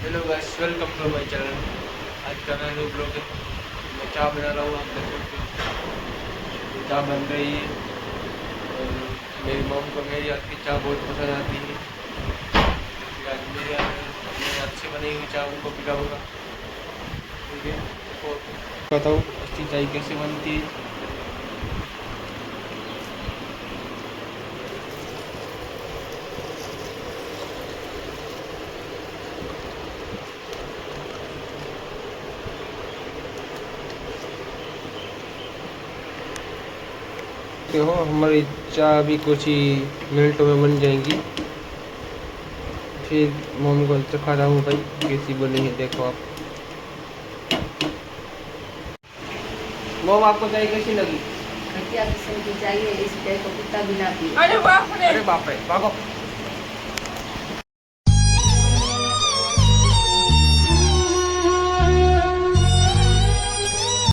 Hello guys, welcome to my channel. आज का मैं न्यू ब्लॉग है। मैं चाय बना रहा हूँ, आप देख सकते हो। चाय बन रही है और मेरी मॉम को मेरी हाथ की चाय बहुत पसंद आती है। आज मेरे हाथ से बनी हुई चाय उनको पिलाऊंगा। ठीक है, और बताओ अच्छी चाय कैसे बनती है। देखो हमारी चाय भी कुछ ही मिनटों में बन जाएंगी। फिर मम्मी को चखा रहा हूँ भाई कैसी बनी है, देखो आप। मम, आपको चाय कैसी लगी? खटिया किस्म की चाहिए, इस चाय को कुत्ता भी ना पिए। अरे बाप रे, भागो।